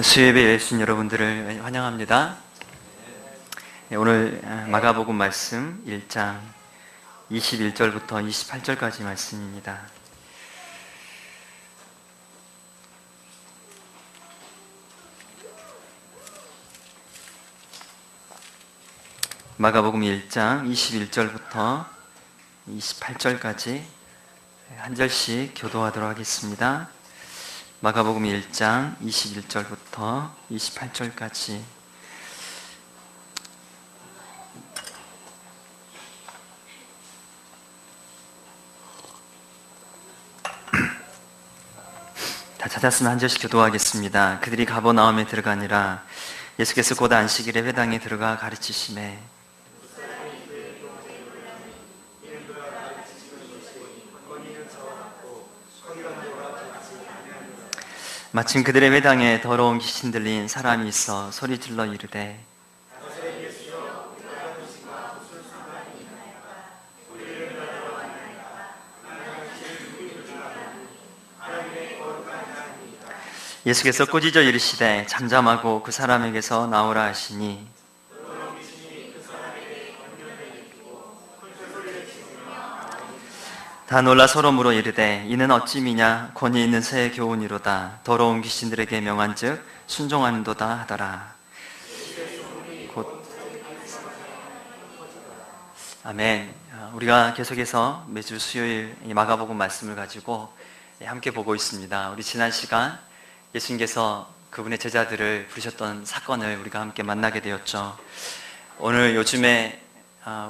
수예배 예수님 여러분들을 환영합니다. 오늘 마가복음 말씀 1장 21절부터 28절까지 말씀입니다. 마가복음 1장 21절부터 28절까지 한 절씩 교도하도록 하겠습니다. 마가복음 1장 21절부터 28절까지 다 찾았으면 한 절씩 교도하겠습니다. 그들이 가버나움에 들어가니라. 예수께서 곧 안식일에 회당에 들어가 가르치시매 마침 그들의 회당에 더러운 귀신 들린 사람이 있어 소리질러 이르되 예수께서 꾸짖어 이르시되 잠잠하고 그 사람에게서 나오라 하시니 다 놀라 서로 물어 이르되 이는 어찌미냐 권위 있는 새 교훈이로다. 더러운 귀신들에게 명한즉 순종하는도다 하더라. 곧 아멘. 우리가 계속해서 매주 수요일 이 마가복음 말씀을 가지고 함께 보고 있습니다. 우리 지난 시간 예수님께서 그분의 제자들을 부르셨던 사건을 우리가 함께 만나게 되었죠. 오늘 요즘에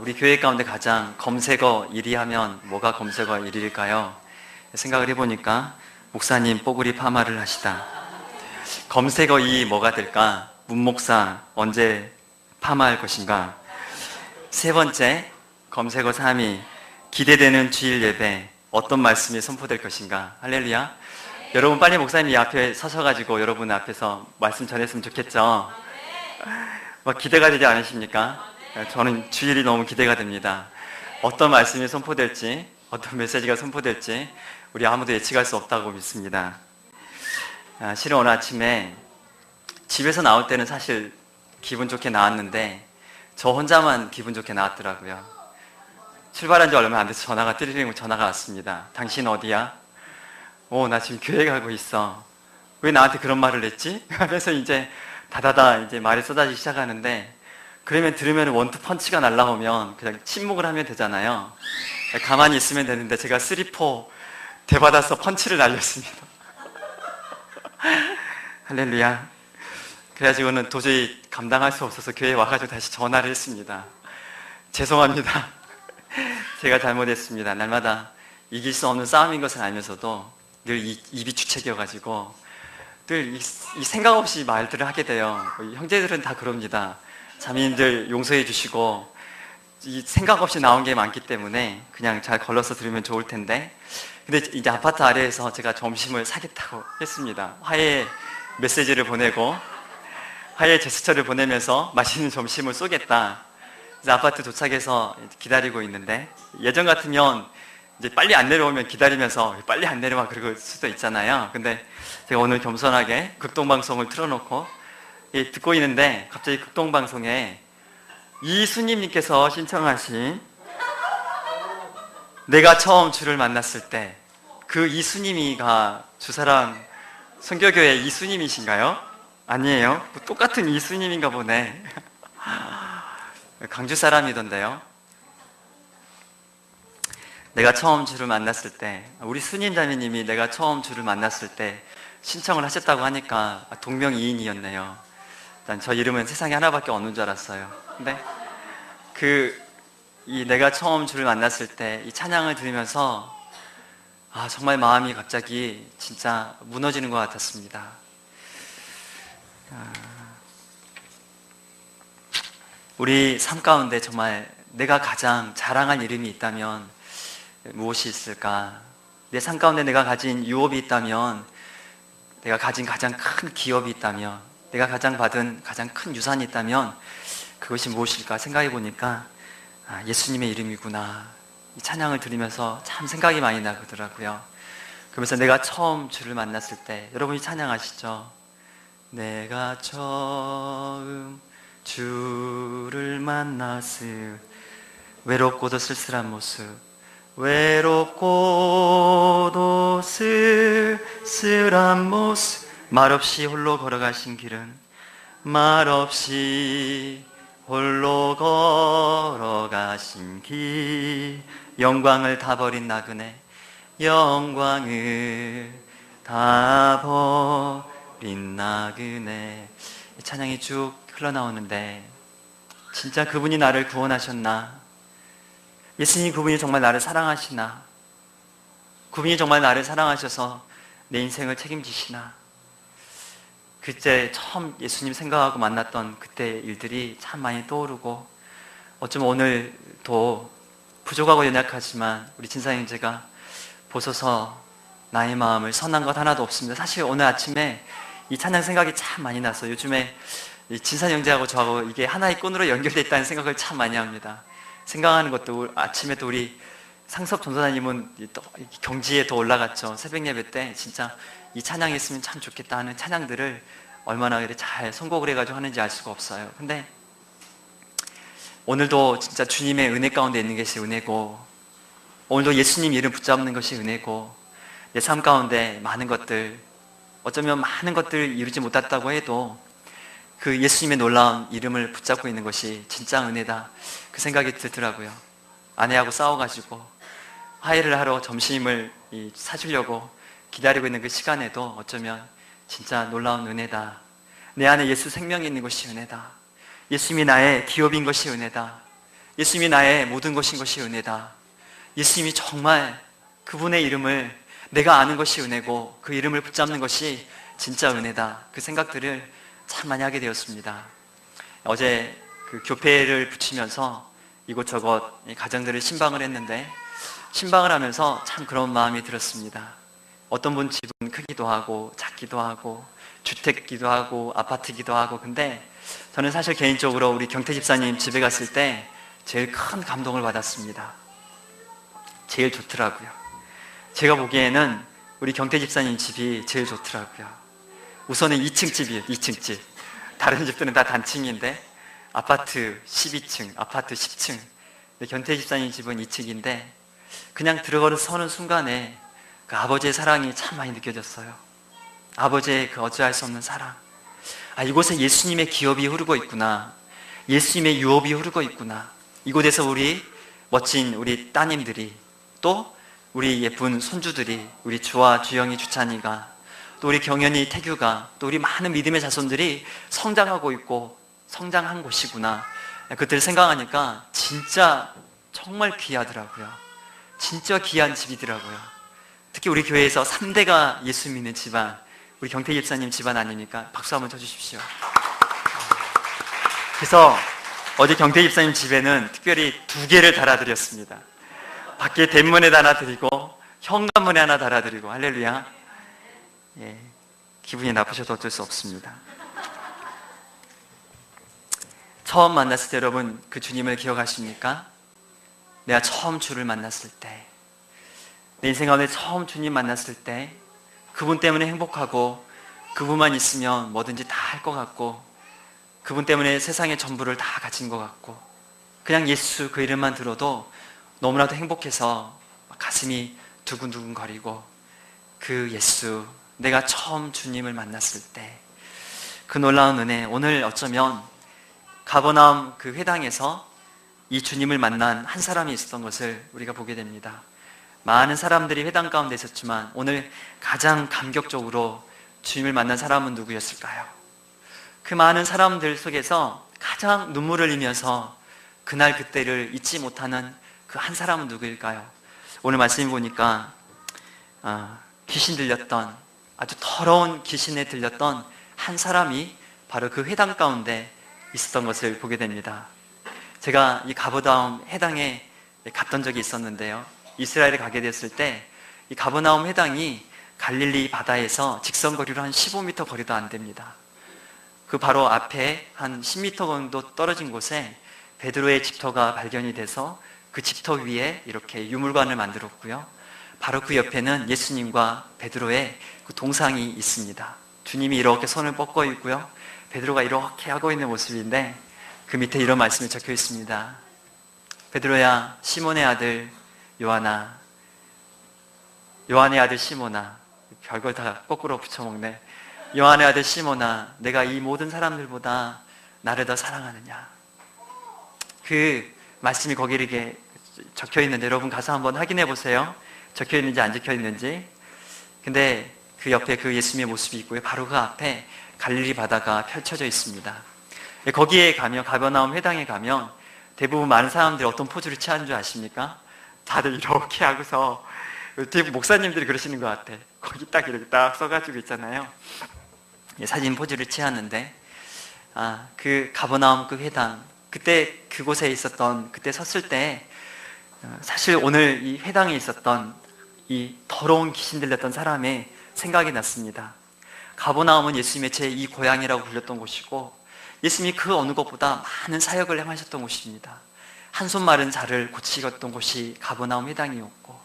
우리 교회 가운데 가장 검색어 1위 하면 뭐가 검색어 1위일까요? 생각을 해보니까 목사님 뽀글이 파마를 하시다. 검색어 2위 뭐가 될까? 문목사 언제 파마할 것인가? 세 번째 검색어 3위 기대되는 주일 예배 어떤 말씀이 선포될 것인가? 할렐루야. 여러분 빨리 목사님이 이 앞에 서셔가지고 여러분 앞에서 말씀 전했으면 좋겠죠? 막 기대가 되지 않으십니까? 저는 주일이 너무 기대가 됩니다. 어떤 말씀이 선포될지, 어떤 메시지가 선포될지 우리 아무도 예측할 수 없다고 믿습니다. 실은 오늘 아침에 집에서 나올 때는 사실 기분 좋게 나왔는데 저 혼자만 기분 좋게 나왔더라고요. 출발한 지 얼마 안 돼서 전화가 띠리링 전화가 왔습니다. 당신 어디야? 나 지금 교회 가고 있어. 왜 나한테 그런 말을 했지? 하면서 이제 다다다 이제 말이 쏟아지기 시작하는데 그러면 들으면 원투 펀치가 날라오면 그냥 침묵을 하면 되잖아요. 가만히 있으면 되는데 제가 3-4 대받아서 펀치를 날렸습니다. 할렐루야. 그래가지고는 도저히 감당할 수 없어서 교회에 와가지고 다시 전화를 했습니다. 죄송합니다. 제가 잘못했습니다. 날마다 이길 수 없는 싸움인 것을 알면서도 늘 입이 주책이어가지고 늘 이 생각 없이 말들을 하게 돼요. 형제들은 다 그럽니다. 자매님들 용서해 주시고 이 생각 없이 나온 게 많기 때문에 그냥 잘 걸러서 들으면 좋을 텐데 근데 이제 아파트 아래에서 제가 점심을 사겠다고 했습니다. 화해 메시지를 보내고 화해 제스처를 보내면서 맛있는 점심을 쏘겠다. 그래서 아파트 도착해서 기다리고 있는데 예전 같으면 이제 빨리 안 내려오면 기다리면서 빨리 안 내려와 그럴 수도 있잖아요. 근데 제가 오늘 겸손하게 극동방송을 틀어놓고 듣고 있는데 갑자기 극동방송에 이수님께서 신청하신 내가 처음 주를 만났을 때 그 이수님이가 주사랑 선교교회 이수님이신가요? 아니에요? 똑같은 이수님인가 보네. 강주 사람이던데요. 내가 처음 주를 만났을 때 우리 스님 자매님이 내가 처음 주를 만났을 때 신청을 하셨다고 하니까 동명이인이었네요. 난 저 이름은 세상에 하나밖에 없는 줄 알았어요. 근데 이 내가 처음 주를 만났을 때 이 찬양을 들으면서 정말 마음이 갑자기 진짜 무너지는 것 같았습니다. 우리 삶 가운데 정말 내가 가장 자랑할 이름이 있다면 무엇이 있을까? 내 삶 가운데 내가 가진 유업이 있다면, 내가 가진 가장 큰 기업이 있다면, 내가 받은 가장 큰 유산이 있다면 그것이 무엇일까 생각해 보니까 예수님의 이름이구나. 이 찬양을 들으면서 참 생각이 많이 나더라고요. 그러면서 내가 처음 주를 만났을 때, 여러분이 찬양하시죠? 내가 처음 주를 만났을 외롭고도 쓸쓸한 모습, 외롭고도 쓸쓸한 모습, 말없이 홀로 걸어가신 길은, 말없이 홀로 걸어가신 길, 영광을 다 버린 나그네, 영광을 다 버린 나그네. 찬양이 쭉 흘러나오는데, 진짜 그분이 나를 구원하셨나? 예수님, 그분이 정말 나를 사랑하시나? 그분이 정말 나를 사랑하셔서 내 인생을 책임지시나? 그때 처음 예수님 생각하고 만났던 그때 일들이 참 많이 떠오르고, 어쩌면 오늘도 부족하고 연약하지만 우리 진사 형제가 보소서 나의 마음을 선한 것 하나도 없습니다. 사실 오늘 아침에 이 찬양 생각이 참 많이 나서, 요즘에 진사 형제하고 저하고 이게 하나의 끈으로 연결되어 있다는 생각을 참 많이 합니다. 생각하는 것도, 아침에 또 우리 상섭 전도사님은 또 경지에 더 올라갔죠. 새벽 예배 때 진짜 이 찬양이 있으면 참 좋겠다 하는 찬양들을 얼마나 잘 선곡을 해가지고 하는지 알 수가 없어요. 근데 오늘도 진짜 주님의 은혜 가운데 있는 것이 은혜고, 오늘도 예수님 이름 붙잡는 것이 은혜고, 내 삶 가운데 많은 것들, 어쩌면 많은 것들을 이루지 못했다고 해도 그 예수님의 놀라운 이름을 붙잡고 있는 것이 진짜 은혜다, 그 생각이 들더라고요. 아내하고 싸워가지고 화해를 하러 점심을 사주려고 기다리고 있는 그 시간에도 어쩌면 진짜 놀라운 은혜다. 내 안에 예수 생명이 있는 것이 은혜다. 예수님이 나의 기업인 것이 은혜다. 예수님이 나의 모든 것인 것이 은혜다. 예수님이 정말 그분의 이름을 내가 아는 것이 은혜고, 그 이름을 붙잡는 것이 진짜 은혜다, 그 생각들을 참 많이 하게 되었습니다. 어제 그 교회를 붙이면서 이곳저곳 가정들을 신방을 했는데, 신방을 하면서 참 그런 마음이 들었습니다. 어떤 분 집은 크기도 하고 작기도 하고 주택기도 하고 아파트기도 하고, 근데 저는 사실 개인적으로 우리 경태 집사님 집에 갔을 때 제일 큰 감동을 받았습니다. 제일 좋더라고요. 제가 보기에는 우리 경태 집사님 집이 제일 좋더라고요. 우선은 2층 집이에요. 2층 집. 다른 집들은 다 단층인데 아파트 12층, 아파트 10층. 경태 집사님 집은 2층인데 그냥 들어서는 순간에 그 아버지의 사랑이 참 많이 느껴졌어요. 아버지의 그 어찌할 수 없는 사랑. 아, 이곳에 예수님의 기업이 흐르고 있구나. 예수님의 유업이 흐르고 있구나. 이곳에서 우리 멋진 우리 따님들이, 또 우리 예쁜 손주들이, 우리 주와 주영이, 주찬이가, 또 우리 경연이, 태규가, 또 우리 많은 믿음의 자손들이 성장하고 있고 성장한 곳이구나. 그때를 생각하니까 진짜 정말 귀하더라고요. 진짜 귀한 집이더라고요. 특히 우리 교회에서 3대가 예수 믿는 집안, 우리 경태 집사님 집안 아닙니까? 박수 한번 쳐주십시오. 그래서 어제 경태 집사님 집에는 특별히 2개를 달아드렸습니다. 밖에 대문에 하나 드리고 현관문에 하나 달아드리고. 할렐루야. 예, 기분이 나쁘셔도 어쩔 수 없습니다. 처음 만났을 때 여러분 그 주님을 기억하십니까? 내가 처음 주를 만났을 때, 내 인생 가운데 처음 주님 만났을 때 그분 때문에 행복하고, 그분만 있으면 뭐든지 다 할 것 같고, 그분 때문에 세상의 전부를 다 가진 것 같고, 그냥 예수 그 이름만 들어도 너무나도 행복해서 가슴이 두근두근 거리고, 그 예수, 내가 처음 주님을 만났을 때 그 놀라운 은혜, 오늘 어쩌면 가버나움 그 회당에서 이 주님을 만난 한 사람이 있었던 것을 우리가 보게 됩니다. 많은 사람들이 회당 가운데 있었지만 오늘 가장 감격적으로 주님을 만난 사람은 누구였을까요? 그 많은 사람들 속에서 가장 눈물을 흘리면서 그날 그때를 잊지 못하는 그 한 사람은 누구일까요? 오늘 말씀 보니까 귀신 들렸던, 아주 더러운 귀신에 들렸던 한 사람이 바로 그 회당 가운데 있었던 것을 보게 됩니다. 제가 이 가버나움 회당에 갔던 적이 있었는데요, 이스라엘에 가게 됐을 때 이 가버나움 회당이 갈릴리 바다에서 직선거리로 한 15m 거리도 안 됩니다. 그 바로 앞에 한 10m 정도 떨어진 곳에 베드로의 집터가 발견이 돼서 그 집터 위에 이렇게 유물관을 만들었고요, 바로 그 옆에는 예수님과 베드로의 그 동상이 있습니다. 주님이 이렇게 손을 뻗고 있고요. 베드로가 이렇게 하고 있는 모습인데 그 밑에 이런 말씀이 적혀 있습니다. 베드로야, 시몬의 아들 요한아, 요한의 아들 시몬아, 별걸 다 거꾸로 붙여먹네. 요한의 아들 시몬아, 내가 이 모든 사람들보다 나를 더 사랑하느냐. 그 말씀이 거기 이렇게 적혀 있는데 여러분 가서 한번 확인해 보세요. 적혀 있는지 안 적혀 있는지. 근데 그 옆에 그 예수님의 모습이 있고요. 바로 그 앞에 갈릴리 바다가 펼쳐져 있습니다. 거기에 가면, 가버나움 회당에 가면 대부분 많은 사람들이 어떤 포즈를 취하는 줄 아십니까? 다들 이렇게 하고서, 대부분 목사님들이 그러시는 것 같아. 거기 딱 이렇게 딱 써가지고 있잖아요. 사진 포즈를 취하는데, 그 가버나움 그 회당, 그때 그곳에 있었던, 그때 섰을 때 사실 오늘 이 회당에 있었던 이 더러운 귀신 들렸던 사람의 생각이 났습니다. 가버나움은 예수님의 제2 고향이라고 불렸던 곳이고 예수님이 그 어느 것보다 많은 사역을 행하셨던 곳입니다. 한손 마른 자를 고치셨던 곳이 가버나움 회당이었고,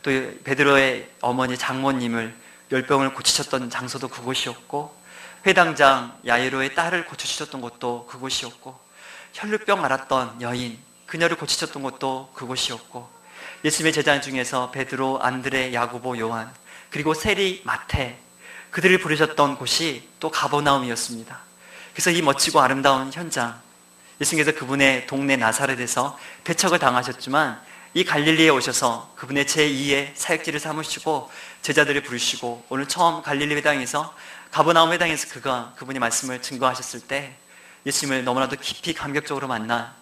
또 베드로의 어머니 장모님을 열병을 고치셨던 장소도 그곳이었고, 회당장 야이로의 딸을 고쳐주셨던 곳도 그곳이었고, 혈루병 앓았던 여인, 그녀를 고치셨던 곳도 그곳이었고, 예수님의 제자 중에서 베드로, 안드레, 야고보, 요한, 그리고 세리, 마태, 그들을 부르셨던 곳이 또 가버나움이었습니다. 그래서 이 멋지고 아름다운 현장, 예수님께서 그분의 동네 나사렛에서 배척을 당하셨지만 이 갈릴리에 오셔서 그분의 제2의 사역지를 삼으시고 제자들을 부르시고 오늘 처음 갈릴리 회당에서, 가버나움 회당에서 그분이 말씀을 증거하셨을 때 예수님을 너무나도 깊이 감격적으로 만나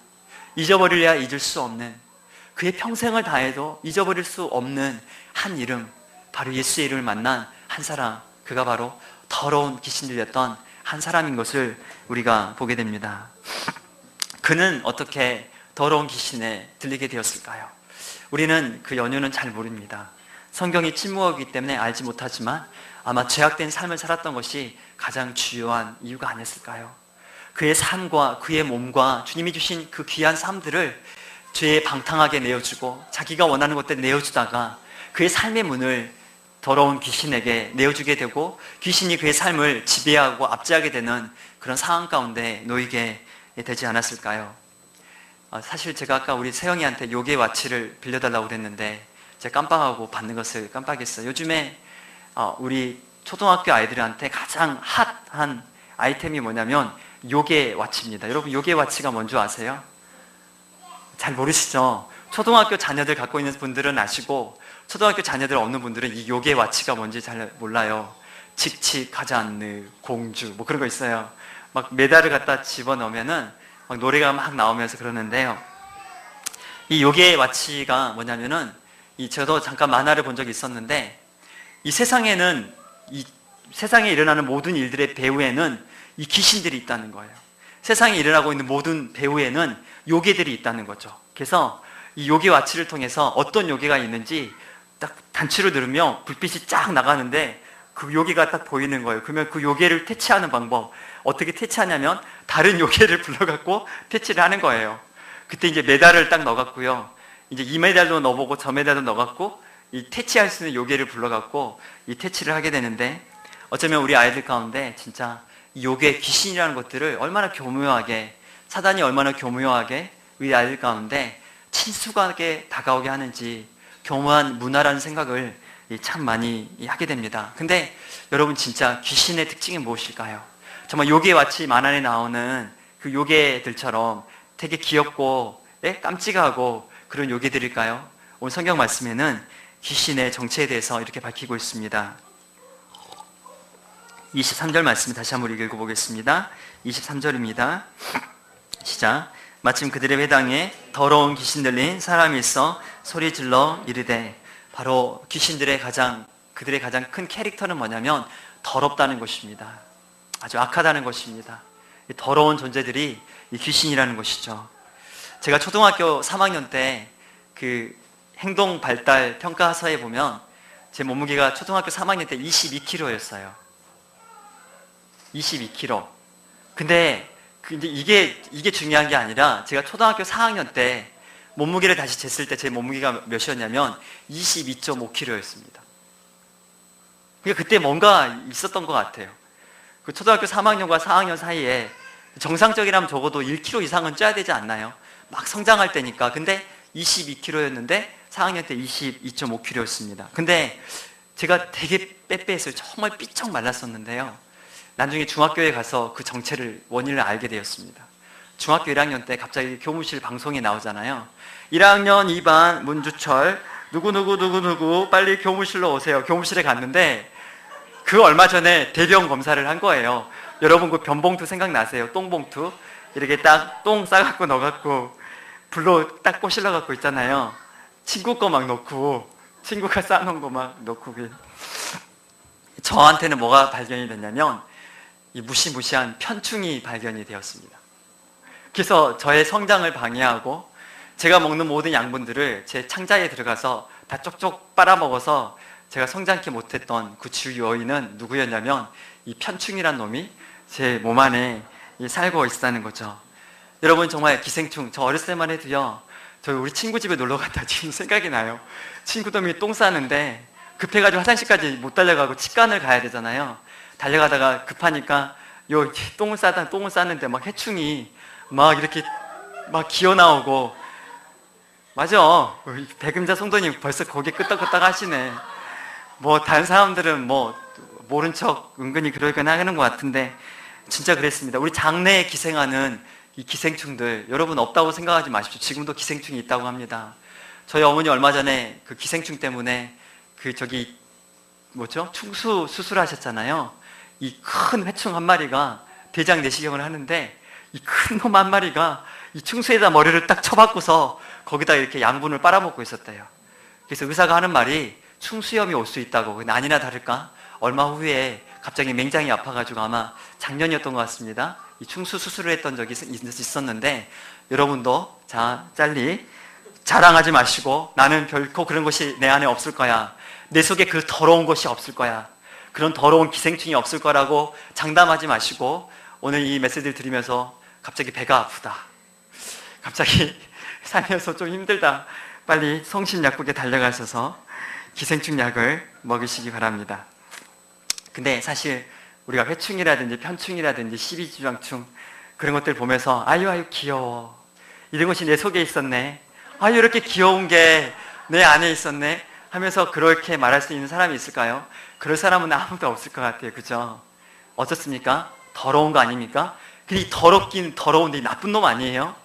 잊어버리려야 잊을 수 없는, 그의 평생을 다해도 잊어버릴 수 없는 한 이름, 바로 예수의 이름을 만난 한 사람, 그가 바로 더러운 귀신 들렸던 한 사람인 것을 우리가 보게 됩니다. 그는 어떻게 더러운 귀신에 들리게 되었을까요? 우리는 그 연유는 잘 모릅니다. 성경이 침묵하기 때문에 알지 못하지만 아마 죄악된 삶을 살았던 것이 가장 주요한 이유가 아니었을까요? 그의 삶과 그의 몸과 주님이 주신 그 귀한 삶들을 죄에 방탕하게 내어주고 자기가 원하는 것들 내어주다가 그의 삶의 문을 더러운 귀신에게 내어주게 되고 귀신이 그의 삶을 지배하고 압제하게 되는 그런 상황 가운데 놓이게 되지 않았을까요? 사실 제가 아까 우리 세영이한테 요괴 와치를 빌려달라고 그랬는데 제가 깜빡하고 받는 것을 깜빡했어요. 요즘에 우리 초등학교 아이들한테 가장 핫한 아이템이 뭐냐면 요괴 와치입니다. 여러분 요괴 와치가 뭔지 아세요? 잘 모르시죠? 초등학교 자녀들 갖고 있는 분들은 아시고 초등학교 자녀들 없는 분들은 이 요괴 와치가 뭔지 잘 몰라요. 칙칙하지 않는 공주 뭐 그런 거 있어요. 막 메달을 갖다 집어넣으면은 막 노래가 막 나오면서 그러는데요. 이 요괴 와치가 뭐냐면은 저도 잠깐 만화를 본 적이 있었는데 이 세상에는 이 세상에 일어나는 모든 일들의 배후에는 이 귀신들이 있다는 거예요. 세상에 일어나고 있는 모든 배후에는 요괴들이 있다는 거죠. 그래서 이 요괴 와치를 통해서 어떤 요괴가 있는지 딱 단추를 누르면 불빛이 쫙 나가는데 그 요괴가 딱 보이는 거예요. 그러면 그 요괴를 퇴치하는 방법, 어떻게 퇴치하냐면 다른 요괴를 불러갖고 퇴치를 하는 거예요. 그때 이제 메달을 딱 넣어갖고요. 이제 이 메달도 넣어보고 저 메달도 넣어갖고 이 퇴치할 수 있는 요괴를 불러갖고 이 퇴치를 하게 되는데, 어쩌면 우리 아이들 가운데 진짜 이 요괴, 귀신이라는 것들을 얼마나 교묘하게, 사단이 얼마나 교묘하게 우리 아이들 가운데 친숙하게 다가오게 하는지 교묘한 문화라는 생각을 참 많이 하게 됩니다. 근데 여러분 진짜 귀신의 특징이 무엇일까요? 정말 요괴 와치 만화에 나오는 그 요괴들처럼 되게 귀엽고 깜찍하고 그런 요괴들일까요? 오늘 성경 말씀에는 귀신의 정체에 대해서 이렇게 밝히고 있습니다. 23절 말씀 다시 한번 읽어보겠습니다. 23절입니다. 시작. 마침 그들의 회당에 더러운 귀신 들린 사람이 있어 소리 질러 이르되, 바로 귀신들의 그들의 가장 큰 캐릭터는 뭐냐면 더럽다는 것입니다. 아주 악하다는 것입니다. 이 더러운 존재들이 이 귀신이라는 것이죠. 제가 초등학교 3학년 때 그 행동 발달 평가서에 보면 제 몸무게가 초등학교 3학년 때 22kg였어요. 22kg. 근데 이제 이게 중요한 게 아니라 제가 초등학교 4학년 때 몸무게를 다시 쟀을 때 제 몸무게가 몇이었냐면 22.5kg였습니다. 그러니까 그때 뭔가 있었던 것 같아요. 그 초등학교 3학년과 4학년 사이에 정상적이라면 적어도 1kg 이상은 쪄야 되지 않나요? 막 성장할 때니까. 근데 22kg였는데 4학년 때 22.5kg였습니다. 근데 제가 되게 빼빼했어요. 정말 삐쩍 말랐었는데요. 나중에 중학교에 가서 그 정체를, 원인을 알게 되었습니다. 중학교 1학년 때 갑자기 교무실 방송에 나오잖아요. 1학년 2반 문주철 누구누구 빨리 교무실로 오세요. 교무실에 갔는데 그 얼마 전에 대병 검사를 한 거예요. 여러분 그 변봉투 생각나세요? 똥봉투 이렇게 딱 똥 싸갖고 넣어갖고 불로 딱 꼬실러 갖고 있잖아요. 친구 거 막 넣고, 친구가 싸놓은 거 막 넣고. 저한테는 뭐가 발견이 됐냐면 이 무시무시한 편충이 발견이 되었습니다. 그래서 저의 성장을 방해하고 제가 먹는 모든 양분들을 제 창자에 들어가서 다 쪽쪽 빨아먹어서 제가 성장케 못했던 그 주 요인은 누구였냐면 이 편충이란 놈이 제 몸 안에 살고 있다는 거죠. 여러분 정말 기생충, 저 어렸을 때만 해도요, 저 우리 친구 집에 놀러 갔다 지금 생각이 나요. 친구 놈이 똥 싸는데 급해가지고 화장실까지 못 달려가고 치간을 가야 되잖아요. 달려가다가 급하니까 요 똥을 싸는데 막 해충이 막 이렇게 막 기어 나오고. 맞아, 백음자 성도님 벌써 고개 끄덕끄덕 하시네. 뭐 다른 사람들은 뭐 모른 척 은근히 그러거나 하는 것 같은데 진짜 그랬습니다. 우리 장래에 기생하는 이 기생충들, 여러분 없다고 생각하지 마십시오. 지금도 기생충이 있다고 합니다. 저희 어머니 얼마 전에 그 기생충 때문에 충수 수술하셨잖아요. 이 큰 회충 한 마리가 대장 내시경을 하는데 이 큰 놈 한 마리가 이 충수에다 머리를 딱 쳐박고서 거기다 이렇게 양분을 빨아먹고 있었대요. 그래서 의사가 하는 말이 충수염이 올 수 있다고. 아니나 다를까 얼마 후에 갑자기 맹장이 아파가지고 아마 작년이었던 것 같습니다. 이 충수 수술을 했던 적이 있었는데, 여러분도 짤리 자랑하지 마시고 나는 결코 그런 것이 내 안에 없을 거야. 내 속에 그 더러운 것이 없을 거야. 그런 더러운 기생충이 없을 거라고 장담하지 마시고, 오늘 이 메시지를 들으면서 갑자기 배가 아프다, 갑자기 살면서 좀 힘들다, 빨리 성심약국에 달려가셔서 기생충 약을 먹으시기 바랍니다. 근데 사실 우리가 회충이라든지 편충이라든지 십이지장충 그런 것들 보면서 아유 귀여워, 이런 것이 내 속에 있었네, 아유 이렇게 귀여운 게 내 안에 있었네 하면서 그렇게 말할 수 있는 사람이 있을까요? 그럴 사람은 아무도 없을 것 같아요. 그죠? 어떻습니까? 더러운 거 아닙니까? 근데 더럽긴 더러운데 나쁜 놈 아니에요?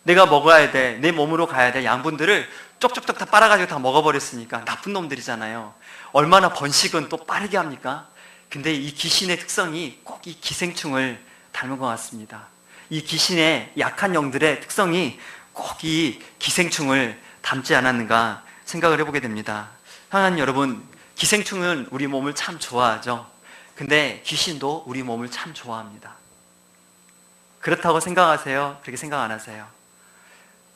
내가 먹어야 돼, 내 몸으로 가야 돼 양분들을 쪽쪽쪽 다 빨아가지고 다 먹어버렸으니까 나쁜 놈들이잖아요. 얼마나 번식은 또 빠르게 합니까? 근데 이 귀신의 특성이 꼭 이 기생충을 닮은 것 같습니다. 이 귀신의 약한 영들의 특성이 꼭 이 기생충을 닮지 않았는가 생각을 해보게 됩니다. 사랑하는 여러분, 기생충은 우리 몸을 참 좋아하죠. 근데 귀신도 우리 몸을 참 좋아합니다. 그렇다고 생각하세요? 그렇게 생각 안 하세요?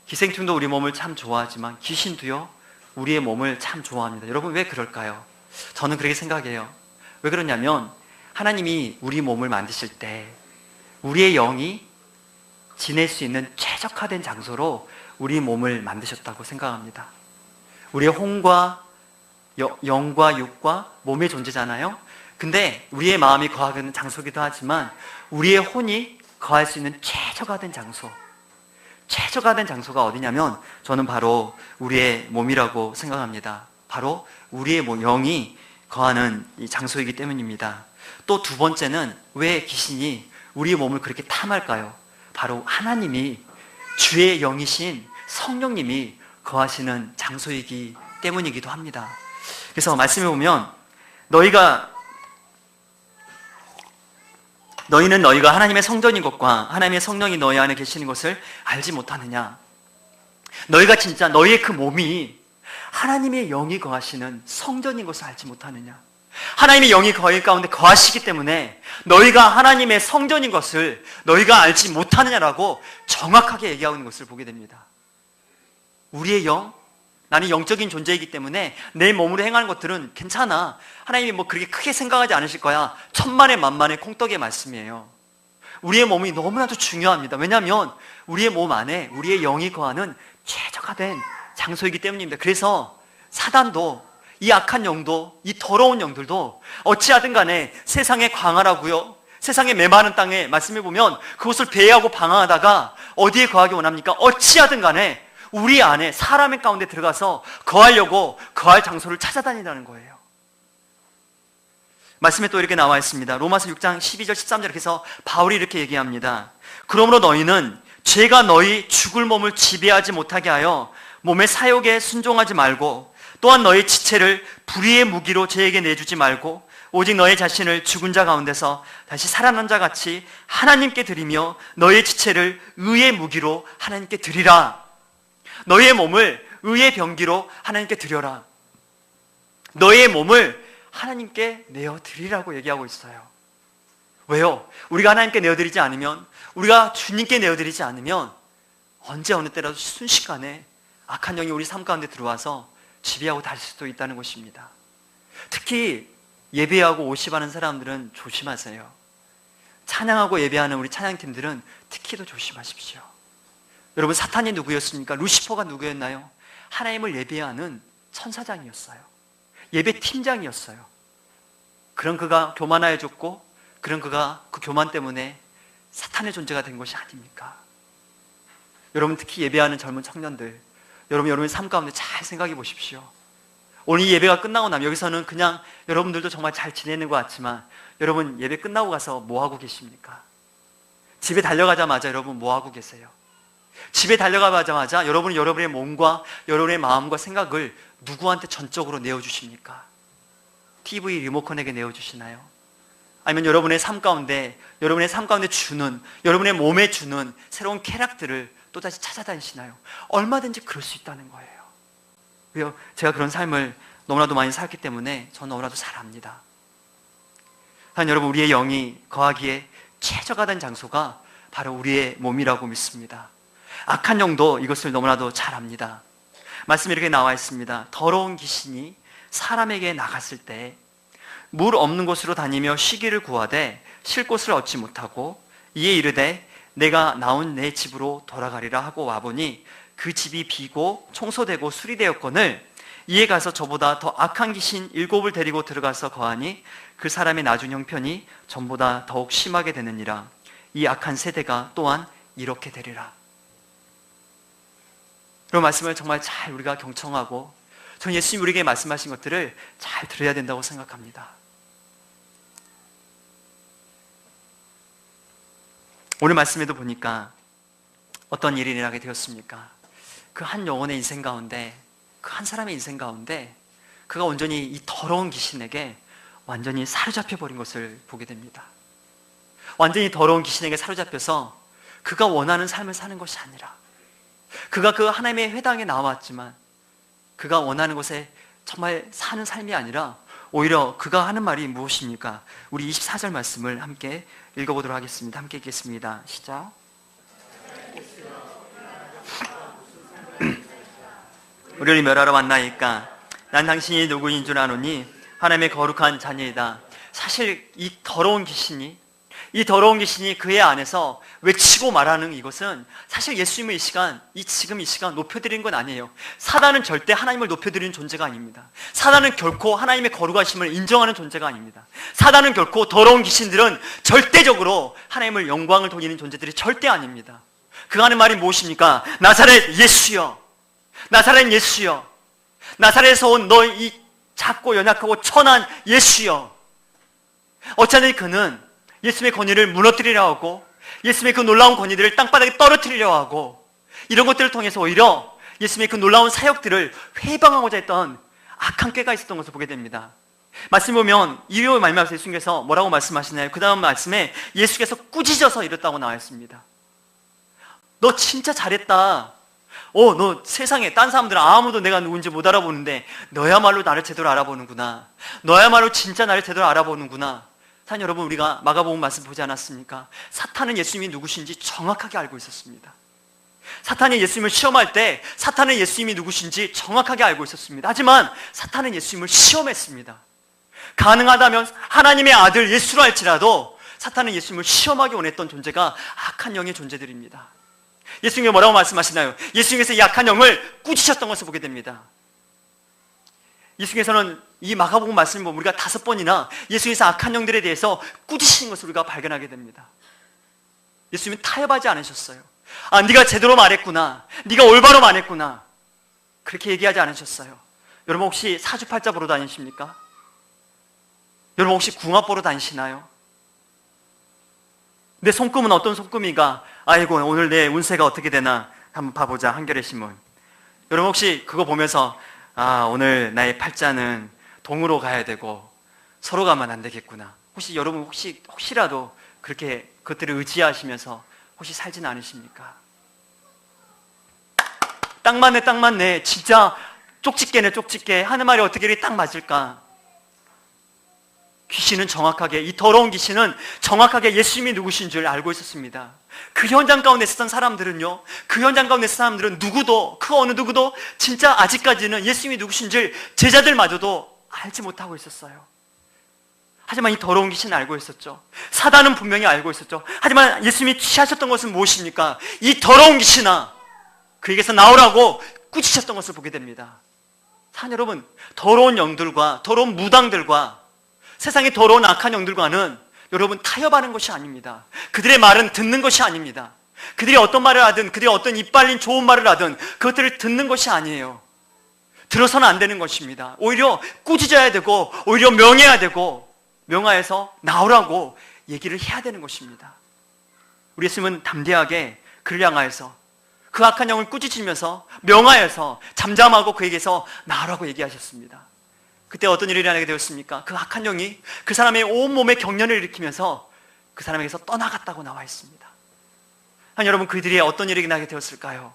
기생충도 우리 몸을 참 좋아하지만 귀신도요, 우리의 몸을 참 좋아합니다. 여러분 왜 그럴까요? 저는 그렇게 생각해요. 왜 그러냐면 하나님이 우리 몸을 만드실 때 우리의 영이 지낼 수 있는 최적화된 장소로 우리 몸을 만드셨다고 생각합니다. 우리의 혼과 영과 육과 몸의 존재잖아요. 근데 우리의 마음이 거하는 장소이기도 하지만 우리의 혼이 거할 수 있는 최적화된 장소가 어디냐면 저는 바로 우리의 몸이라고 생각합니다. 바로 우리의 영이 거하는 이 장소이기 때문입니다. 또 두 번째는 왜 귀신이 우리의 몸을 그렇게 탐할까요? 바로 하나님이, 주의 영이신 성령님이 거하시는 장소이기 때문이기도 합니다. 그래서 말씀해 보면 너희는 너희가 하나님의 성전인 것과 하나님의 성령이 너희 안에 계시는 것을 알지 못하느냐? 너희가 진짜 너희의 그 몸이 하나님의 영이 거하시는 성전인 것을 알지 못하느냐? 하나님의 영이 너희 가운데 거하시기 때문에 너희가 하나님의 성전인 것을 너희가 알지 못하느냐라고 정확하게 얘기하고 있는 것을 보게 됩니다. 우리의 영, 나는 영적인 존재이기 때문에 내 몸으로 행하는 것들은 괜찮아, 하나님이 뭐 그렇게 크게 생각하지 않으실 거야, 천만의 만만의 콩떡의 말씀이에요. 우리의 몸이 너무나도 중요합니다. 왜냐하면 우리의 몸 안에 우리의 영이 거하는 최적화된 장소이기 때문입니다. 그래서 사단도, 이 악한 영도, 이 더러운 영들도 어찌하든 간에 세상에 광활하고요, 세상의 메마른 땅에 말씀해 보면 그곳을 배회하고 방황하다가 어디에 거하기 원합니까? 어찌하든 간에 우리 안에 사람의 가운데 들어가서 거하려고 거할 장소를 찾아다닌다는 거예요. 말씀에 또 이렇게 나와 있습니다. 로마서 6장 12절 13절 이렇게 해서 바울이 이렇게 얘기합니다. 그러므로 너희는 죄가 너희 죽을 몸을 지배하지 못하게 하여 몸의 사욕에 순종하지 말고 또한 너희 지체를 불의의 무기로 죄에게 내주지 말고 오직 너희 자신을 죽은 자 가운데서 다시 살아난 자 같이 하나님께 드리며 너희 지체를 의의 무기로 하나님께 드리라. 너희의 몸을 의의 병기로 하나님께 드려라. 너희의 몸을 하나님께 내어드리라고 얘기하고 있어요. 왜요? 우리가 하나님께 내어드리지 않으면, 우리가 주님께 내어드리지 않으면 언제 어느 때라도 순식간에 악한 영이 우리 삶 가운데 들어와서 지배하고 다닐 수도 있다는 것입니다. 특히 예배하고 오십하는 사람들은 조심하세요. 찬양하고 예배하는 우리 찬양팀들은 특히 더 조심하십시오. 여러분, 사탄이 누구였습니까? 루시퍼가 누구였나요? 하나님을 예배하는 천사장이었어요. 예배 팀장이었어요. 그런 그가 교만하여졌고, 그런 그가 그 교만 때문에 사탄의 존재가 된 것이 아닙니까? 여러분, 특히 예배하는 젊은 청년들, 여러분의 삶 가운데 잘 생각해 보십시오. 오늘 이 예배가 끝나고 나면 여기서는 그냥 여러분들도 정말 잘 지내는 것 같지만 여러분 예배 끝나고 가서 뭐 하고 계십니까? 집에 달려가자마자 여러분 뭐 하고 계세요? 집에 달려가자마자 여러분은 여러분의 몸과 여러분의 마음과 생각을 누구한테 전적으로 내어주십니까? TV 리모컨에게 내어주시나요? 아니면 여러분의 삶 가운데 주는, 여러분의 몸에 주는 새로운 쾌락들을 또다시 찾아다니시나요? 얼마든지 그럴 수 있다는 거예요. 왜요? 제가 그런 삶을 너무나도 많이 살기 때문에 저는 너무나도 잘 압니다. 하여튼 여러분, 우리의 영이 거하기에 최적화 된 장소가 바로 우리의 몸이라고 믿습니다. 악한 영도 이것을 너무나도 잘 압니다. 말씀이 이렇게 나와 있습니다. 더러운 귀신이 사람에게 나갔을 때 물 없는 곳으로 다니며 쉬기를 구하되 쉴 곳을 얻지 못하고 이에 이르되 내가 나온 내 집으로 돌아가리라 하고 와보니 그 집이 비고 청소되고 수리되었거늘 이에 가서 저보다 더 악한 귀신 7을 데리고 들어가서 거하니 그 사람의 나중 형편이 전보다 더욱 심하게 되느니라. 이 악한 세대가 또한 이렇게 되리라. 그런 말씀을 정말 잘 우리가 경청하고, 저는 예수님 우리에게 말씀하신 것들을 잘 들어야 된다고 생각합니다. 오늘 말씀에도 보니까 어떤 일이 일어나게 되었습니까? 그 한 영혼의 인생 가운데, 그 한 사람의 인생 가운데 그가 온전히 이 더러운 귀신에게 완전히 사로잡혀 버린 것을 보게 됩니다. 완전히 더러운 귀신에게 사로잡혀서 그가 원하는 삶을 사는 것이 아니라, 그가 그 하나님의 회당에 나왔지만 그가 원하는 곳에 정말 사는 삶이 아니라 오히려 그가 하는 말이 무엇입니까? 우리 24절 말씀을 함께 읽어보도록 하겠습니다. 함께 읽겠습니다. 시작. 우리를 멸하러 왔나이까? 난 당신이 누구인 줄 아노니 하나님의 거룩한 자녀이다. 사실 이 더러운 귀신이 그의 안에서 외치고 말하는 이것은 사실 예수님의 지금 이 시간 높여드리는 건 아니에요. 사단은 절대 하나님을 높여드리는 존재가 아닙니다. 사단은 결코 하나님의 거룩하심을 인정하는 존재가 아닙니다. 사단은 결코, 더러운 귀신들은 절대적으로 하나님을 영광을 돌리는 존재들이 절대 아닙니다. 그 하는 말이 무엇입니까? 나사렛 예수여, 나사렛 예수여, 나사렛에서 온 너 이 작고 연약하고 천한 예수여. 어쩌니 그는 예수님의 권위를 무너뜨리려 하고 예수님의 그 놀라운 권위들을 땅바닥에 떨어뜨리려 하고, 이런 것들을 통해서 오히려 예수님의 그 놀라운 사역들을 회방하고자 했던 악한 꾀가 있었던 것을 보게 됩니다. 말씀 보면 이후의 말씀에서 예수님께서 뭐라고 말씀하시나요? 그 다음 말씀에 예수께서 꾸짖어서 이랬다고 나와 있습니다. 너 진짜 잘했다. 너 세상에 딴 사람들은 아무도 내가 누군지 못 알아보는데 너야말로 나를 제대로 알아보는구나. 너야말로 진짜 나를 제대로 알아보는구나. 사실 여러분, 우리가 마가복음 말씀 보지 않았습니까? 사탄은 예수님이 누구신지 정확하게 알고 있었습니다. 사탄이 예수님을 시험할 때 사탄은 예수님이 누구신지 정확하게 알고 있었습니다. 하지만 사탄은 예수님을 시험했습니다. 가능하다면 하나님의 아들 예수로 할지라도 사탄은 예수님을 시험하기 원했던 존재가 악한 영의 존재들입니다. 예수님이 뭐라고 말씀하시나요? 예수님께서 이 악한 영을 꾸짖으셨던 것을 보게 됩니다. 예수님께서는 이 마가복음 말씀을 보면 우리가 5번이나 예수님께서 악한 영들에 대해서 꾸짖으신 것을 우리가 발견하게 됩니다. 예수님은 타협하지 않으셨어요. 아, 네가 제대로 말했구나, 네가 올바로 말했구나, 그렇게 얘기하지 않으셨어요. 여러분 혹시 사주팔자 보러 다니십니까? 여러분 혹시 궁합 보러 다니시나요? 내 손금은 어떤 손금이가, 아이고 오늘 내 운세가 어떻게 되나 한번 봐보자, 한겨레 신문. 여러분 혹시 그거 보면서 아, 오늘 나의 팔자는 동으로 가야 되고 서로 가면 안 되겠구나, 혹시 여러분 혹시라도 그렇게 그것들을 의지하시면서 혹시 살지는 않으십니까? 딱 맞네, 딱 맞네, 진짜 쪽집게네, 쪽집게 하는 말이 어떻게 이렇게 딱 맞을까? 귀신은 정확하게, 이 더러운 귀신은 정확하게 예수님이 누구신 줄 알고 있었습니다. 그 현장 가운데 있었던 사람들은요, 그 현장 가운데 있었던 사람들은 누구도, 그 어느 누구도 진짜 아직까지는 예수님이 누구신 줄 제자들마저도 알지 못하고 있었어요. 하지만 이 더러운 귀신은 알고 있었죠. 사단은 분명히 알고 있었죠. 하지만 예수님이 취하셨던 것은 무엇입니까? 이 더러운 귀신아, 그에게서 나오라고 꾸짖으셨던 것을 보게 됩니다. 사랑 여러분, 더러운 영들과 더러운 무당들과 세상의 더러운 악한 영들과는 여러분 타협하는 것이 아닙니다. 그들의 말은 듣는 것이 아닙니다. 그들이 어떤 말을 하든, 그들이 어떤 이빨린 좋은 말을 하든 그것들을 듣는 것이 아니에요. 들어서는 안 되는 것입니다. 오히려 꾸짖어야 되고, 오히려 명해야 되고, 명하여서 나오라고 얘기를 해야 되는 것입니다. 우리 예수님은 담대하게 그를 향하여서 그 악한 영을 꾸짖으면서 명하여서 잠잠하고 그에게서 나오라고 얘기하셨습니다. 그때 어떤 일이 일어나게 되었습니까? 그 악한 영이 그 사람의 온몸에 경련을 일으키면서 그 사람에게서 떠나갔다고 나와 있습니다. 여러분, 그들이 어떤 일이 일어나게 되었을까요?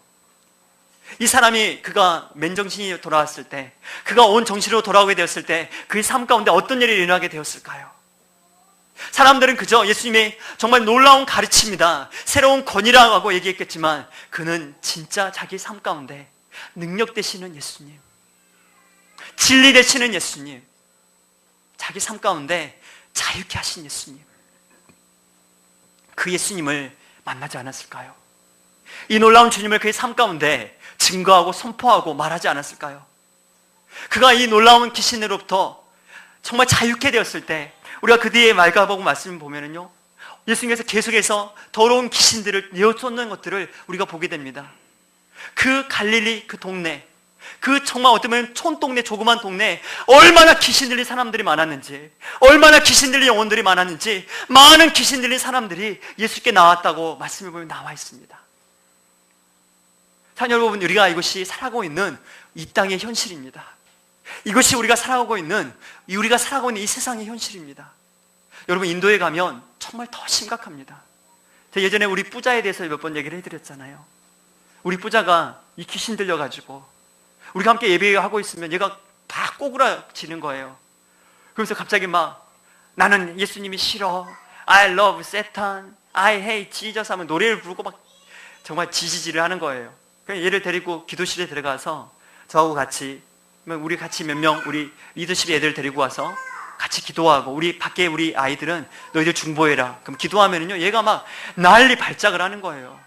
이 사람이, 그가 맨정신이 돌아왔을 때, 그가 온 정신으로 돌아오게 되었을 때 그의 삶 가운데 어떤 일이 일어나게 되었을까요? 사람들은 그저 예수님의 정말 놀라운 가르침이다, 새로운 권위라고 얘기했겠지만, 그는 진짜 자기 삶 가운데 능력 되시는 예수님, 진리 되시는 예수님, 자기 삶 가운데 자유케 하신 예수님, 그 예수님을 만나지 않았을까요? 이 놀라운 주님을 그의 삶 가운데 증거하고 선포하고 말하지 않았을까요? 그가 이 놀라운 귀신으로부터 정말 자유케 되었을 때, 우리가 그 뒤에 마가복음 말씀을 보면은요, 예수님께서 계속해서 더러운 귀신들을 내어쫓는 것들을 우리가 보게 됩니다. 그 갈릴리 그 동네, 그 정말 어떻게 보면 촌동네, 조그만 동네에 얼마나 귀신 들린 사람들이 많았는지, 얼마나 귀신 들린 영혼들이 많았는지, 많은 귀신 들린 사람들이 예수께 나왔다고 말씀을 보면 나와 있습니다. 자, 여러분, 우리가 이것이 살아가고 있는 이 땅의 현실입니다. 이것이 우리가 살아가고 있는 이 세상의 현실입니다. 여러분, 인도에 가면 정말 더 심각합니다. 제가 예전에 우리 뿌자에 대해서 몇 번 얘기를 해드렸잖아요. 우리 뿌자가 이 귀신 들려가지고 우리가 함께 예배하고 있으면 얘가 막 꼬꾸라지는 거예요. 그러면서 갑자기 막, 나는 예수님이 싫어, I love Satan, I hate Jesus 하면 노래를 부르고 막 정말 지지질을 하는 거예요. 그냥 얘를 데리고 기도실에 들어가서 저하고 같이, 우리 같이 몇 명, 우리 리더십 애들 데리고 와서 같이 기도하고, 우리 밖에 우리 아이들은 너희들 중보해라. 그럼 기도하면은요, 얘가 막 난리 발작을 하는 거예요.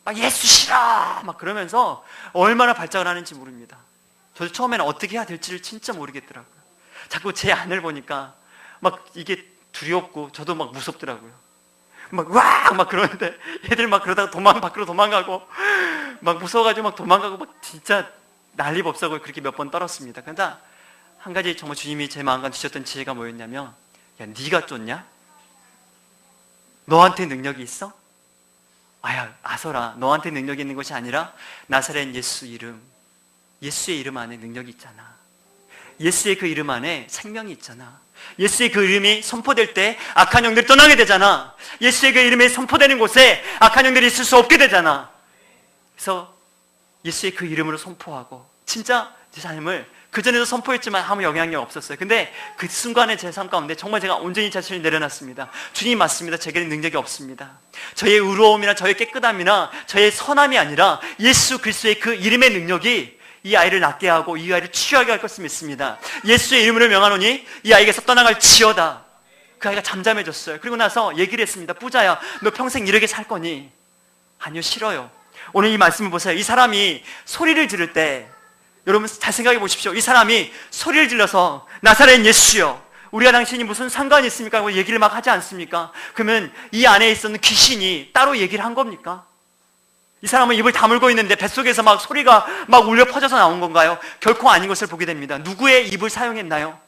막 예수 싫어! 막 그러면서 얼마나 발작을 하는지 모릅니다. 저도 처음에는 어떻게 해야 될지를 진짜 모르겠더라고요. 자꾸 제 안을 보니까 막 이게 두렵고 저도 막 무섭더라고요. 막 와! 막 그러는데 애들 막 그러다가 밖으로 도망가고 막 무서워가지고 막 도망가고 막 진짜 난리 법석을 그렇게 몇 번 떨었습니다. 그러다 한 가지 정말 주님이 제 마음 가운데 주셨던 지혜가 뭐였냐면, 야, 네가 쫓냐? 너한테 능력이 있어? 아야, 아서라, 너한테 능력이 있는 것이 아니라 나사렛 예수 이름, 예수의 이름 안에 능력이 있잖아. 예수의 그 이름 안에 생명이 있잖아. 예수의 그 이름이 선포될 때 악한 영들이 떠나게 되잖아. 예수의 그 이름이 선포되는 곳에 악한 영들이 있을 수 없게 되잖아. 그래서 예수의 그 이름으로 선포하고, 진짜 제 삶을 그전에도 선포했지만 아무 영향이 없었어요. 근데 그 순간에 제 삶 가운데 정말 제가 온전히 자신을 내려놨습니다. 주님 맞습니다. 제게는 능력이 없습니다. 저의 의로움이나 저의 깨끗함이나 저의 선함이 아니라 예수 그리스도의 그 이름의 능력이 이 아이를 낫게 하고 이 아이를 치유하게 할 것을 믿습니다. 예수의 이름으로 명하노니 이 아이에게서 떠나갈 지어다. 그 아이가 잠잠해졌어요. 그리고 나서 얘기를 했습니다. 뿌자야, 너 평생 이렇게 살 거니? 아니요, 싫어요. 오늘 이 말씀을 보세요. 이 사람이 소리를 지를 때 여러분 잘 생각해 보십시오. 이 사람이 소리를 질러서 나사렛 예수여, 우리가 당신이 무슨 상관이 있습니까? 하고 얘기를 막 하지 않습니까? 그러면 이 안에 있었는 귀신이 따로 얘기를 한 겁니까? 이 사람은 입을 다물고 있는데 뱃속에서 막 소리가 막 울려 퍼져서 나온 건가요? 결코 아닌 것을 보게 됩니다. 누구의 입을 사용했나요?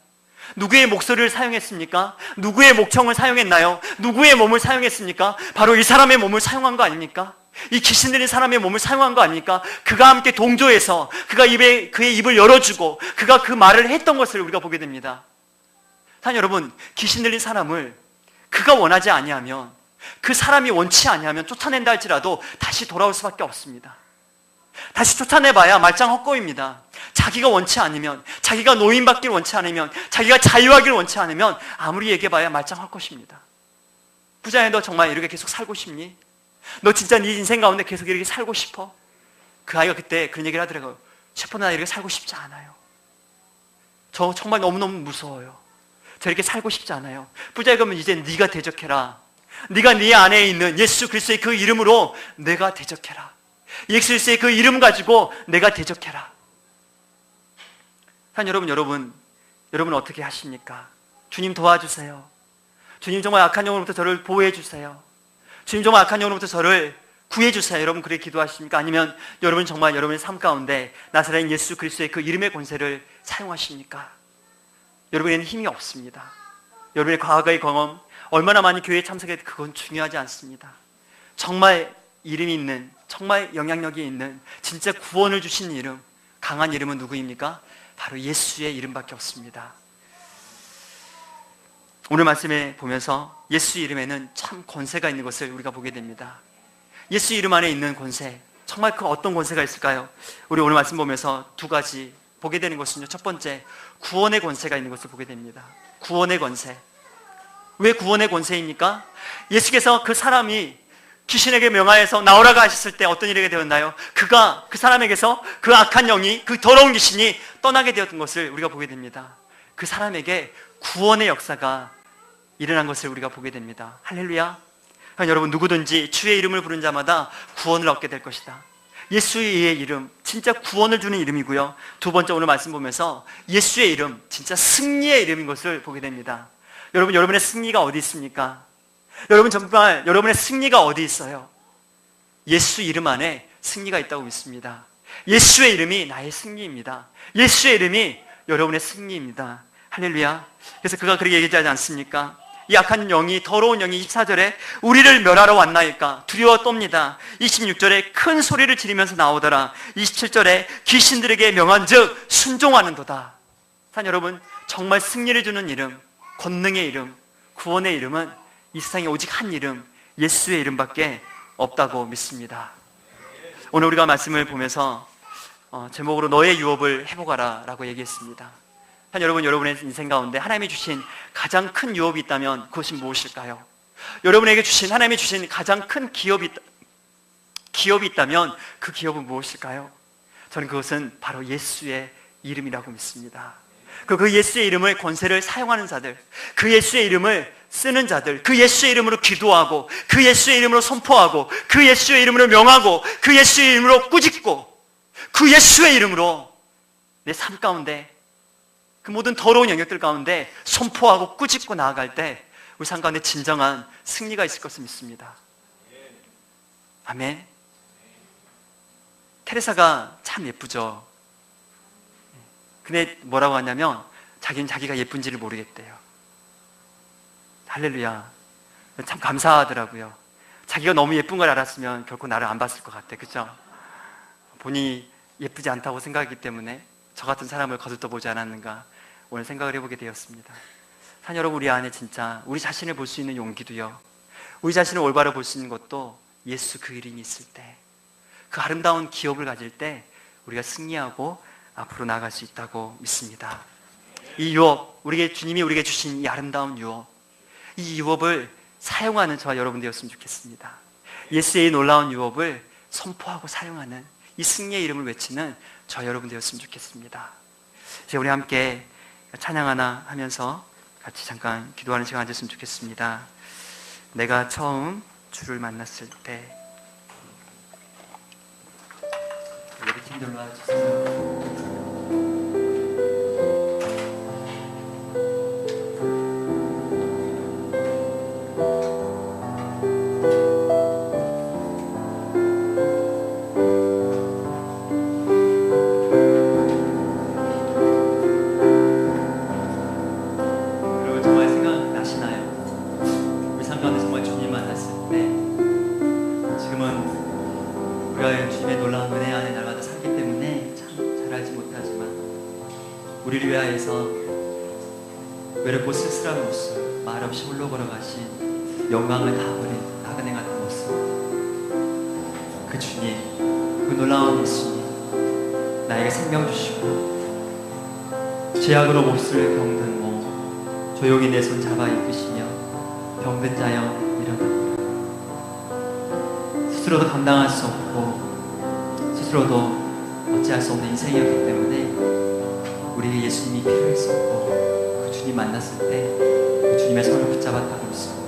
누구의 목소리를 사용했습니까? 누구의 목청을 사용했나요? 누구의 몸을 사용했습니까? 바로 이 사람의 몸을 사용한 거 아닙니까? 이 귀신 들린 사람의 몸을 사용한 거 아닙니까? 그가 함께 동조해서 그의 입을 열어주고 그가 그 말을 했던 것을 우리가 보게 됩니다. 사랑하는 여러분, 귀신 들린 사람을 그가 원하지 아니하면, 그 사람이 원치 아니하면 쫓아낸다 할지라도 다시 돌아올 수밖에 없습니다. 다시 쫓아내봐야 말짱 헛거입니다. 자기가 원치 않으면, 자기가 노인받기를 원치 않으면, 자기가 자유하기를 원치 않으면 아무리 얘기해봐야 말짱 헛것입니다. 부자야, 너 정말 이렇게 계속 살고 싶니? 너 진짜 네 인생 가운데 계속 이렇게 살고 싶어? 그 아이가 그때 그런 얘기를 하더라고요. 셰프, 나 이렇게 살고 싶지 않아요. 저 정말 너무너무 무서워요. 저 이렇게 살고 싶지 않아요. 부자야, 그러면 이제 네가 대적해라. 네가 네 안에 있는 예수 그리스도의 그 이름으로 내가 대적해라. 예수 그리스도의 그 이름 가지고 내가 대적해라. 여러분 어떻게 하십니까? 주님 도와주세요. 주님 정말 악한 영으로부터 저를 보호해 주세요. 주님 정말 악한 영으로부터 저를 구해 주세요. 여러분 그렇게 기도하십니까? 아니면 여러분 정말 여러분의 삶 가운데 나사렛 예수 그리스도의 그 이름의 권세를 사용하십니까? 여러분에는 힘이 없습니다. 여러분의 과거의 경험, 얼마나 많이 교회에 참석해도 그건 중요하지 않습니다. 정말 이름이 있는, 정말 영향력이 있는, 진짜 구원을 주신 이름, 강한 이름은 누구입니까? 바로 예수의 이름밖에 없습니다. 오늘 말씀에 보면서 예수 이름에는 참 권세가 있는 것을 우리가 보게 됩니다. 예수 이름 안에 있는 권세, 정말 그 어떤 권세가 있을까요? 우리 오늘 말씀 보면서 두 가지 보게 되는 것은요, 첫 번째, 구원의 권세가 있는 것을 보게 됩니다. 구원의 권세. 왜 구원의 권세입니까? 예수께서 그 사람이 귀신에게 명하여서 나오라고 하셨을 때 어떤 일이 되었나요? 그 사람에게서 그 악한 영이, 그 더러운 귀신이 떠나게 되었던 것을 우리가 보게 됩니다. 그 사람에게 구원의 역사가 일어난 것을 우리가 보게 됩니다. 할렐루야. 여러분, 누구든지 주의 이름을 부른 자마다 구원을 얻게 될 것이다. 예수의 이름, 진짜 구원을 주는 이름이고요. 두 번째, 오늘 말씀 보면서 예수의 이름, 진짜 승리의 이름인 것을 보게 됩니다. 여러분, 여러분의 승리가 어디 있습니까? 여러분 정말 여러분의 승리가 어디 있어요? 예수 이름 안에 승리가 있다고 믿습니다. 예수의 이름이 나의 승리입니다. 예수의 이름이 여러분의 승리입니다. 할렐루야. 그래서 그가 그렇게 얘기하지 않습니까? 이 악한 영이, 더러운 영이 24절에 우리를 멸하러 왔나이까 두려워 떱니다. 26절에 큰 소리를 지르면서 나오더라. 27절에 귀신들에게 명한즉 순종하는도다. 여러분, 정말 승리를 주는 이름, 권능의 이름, 구원의 이름은 이 세상에 오직 한 이름, 예수의 이름밖에 없다고 믿습니다. 오늘 우리가 말씀을 보면서 제목으로 너의 유업을 회복하라 라고 얘기했습니다. 여러분, 여러분의 인생 가운데 하나님이 주신 가장 큰 유업이 있다면 그것이 무엇일까요? 여러분에게 주신, 하나님이 주신 가장 큰 기업이 있다면 그 기업은 무엇일까요? 저는 그것은 바로 예수의 이름이라고 믿습니다. 그 예수의 이름의 권세를 사용하는 자들, 그 예수의 이름을 쓰는 자들, 그 예수의 이름으로 기도하고, 그 예수의 이름으로 선포하고, 그 예수의 이름으로 명하고, 그 예수의 이름으로 꾸짖고, 그 예수의 이름으로 내 삶 가운데 그 모든 더러운 영역들 가운데 선포하고 꾸짖고 나아갈 때 우리 삶 가운데 진정한 승리가 있을 것을 믿습니다. 아멘. 테레사가 참 예쁘죠. 근데 뭐라고 하냐면 자기는 자기가 예쁜지를 모르겠대요. 할렐루야. 참 감사하더라고요. 자기가 너무 예쁜 걸 알았으면 결코 나를 안 봤을 것 같아. 그죠? 본인이 예쁘지 않다고 생각하기 때문에 저 같은 사람을 거들떠보지 않았는가 오늘 생각을 해보게 되었습니다. 여러분, 우리 안에 진짜 우리 자신을 볼 수 있는 용기도요, 우리 자신을 올바로 볼 수 있는 것도 예수 그 이름이 있을 때, 그 아름다운 기업을 가질 때 우리가 승리하고 앞으로 나아갈 수 있다고 믿습니다. 이 유업, 주님이 우리에게 주신 이 아름다운 유업, 이 유업을 사용하는 저와 여러분 되었으면 좋겠습니다. 예수의 놀라운 유업을 선포하고 사용하는 이 승리의 이름을 외치는 저와 여러분 되었으면 좋겠습니다. 이제 우리 함께 찬양 하나 하면서 같이 잠깐 기도하는 시간 가졌으면 좋겠습니다. 내가 처음 주를 만났을 때, 예배 팀들로 와주세요. 우리를 위하여서 외롭고 쓸쓸한 모습, 말없이 홀로 걸어가신 영광을 다 버린 나그네 같은 모습, 그 주님, 그 놀라운 예수님, 나에게 생명 주시고 죄악으로 몹쓸 병든 몸 조용히 내 손 잡아 이끄시며 병든 자여 일어나. 스스로도 감당할 수 없고 스스로도 어찌할 수 없는 인생이었기 때문에 우리에게 예수님이 필요했었고 그 주님 만났을 때 그 주님의 손을 붙잡았다고 믿습니다.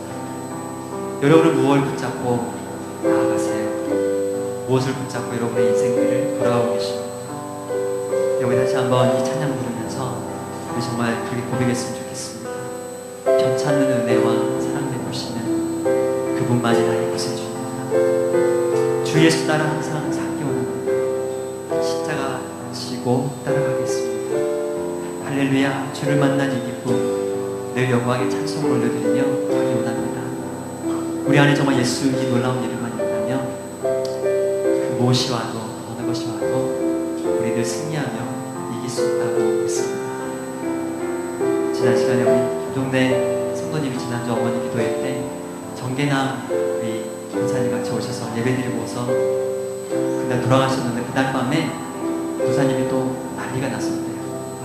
여러분은 무엇을 붙잡고 나아가세요? 무엇을 붙잡고 여러분의 인생길을 돌아가고 계십니까? 여러분 다시 한번 이 찬양 부르면서 우리 정말 그렇게 고백했으면 좋겠습니다. 편찮는 은혜와 사랑 베푸시는 그분만이 나의 구세주입니다. 주 예수 따라 항상 살기 원합니다. 십자가 지고 따라가겠습니다. 할렐루야. 주를 만난 이 기쁨 늘 영광의 찬송을 올려드리며 하기 원합니다. 우리 안에 정말 예수 이 놀라운 이름만 있다면 그 무엇이 와도 어느 것이 와도 우리 늘 승리하며 이길 수 있다고 믿습니다. 지난 시간에 우리 김종대 성도님이 지난주 어머니 기도회 때 정계남 우리 권사님 같이 오셔서 예배드리고서 그날 돌아가셨는데 그날 밤에 권사님이 또 난리가 났었대요.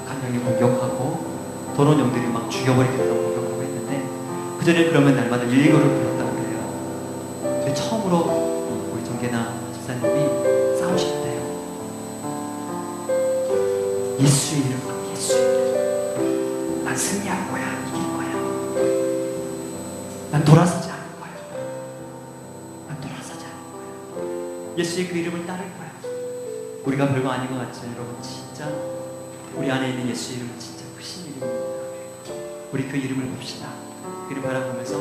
악한 영이 공격하고 더러운 영들이 막 죽여버리겠다고 공격하고 했는데 그 전에 그러면 날마다 119를 불렀다고 그래요. 근데 처음으로 우리 정계남 집사님이 싸우셨대요. 예수 이름, 예수 이름. 난 승리할 거야, 이길 거야. 난 돌아서지 않을 거야. 난 돌아서지 않을 거야. 예수의 그 이름을 따를 거야. 우리가 별거 아닌 것 같죠, 여러분? 진짜 우리 안에 있는 예수 이름은 진짜 크신 이름입니다. 우리 그 이름을 봅시다. 그 이름 바라보면서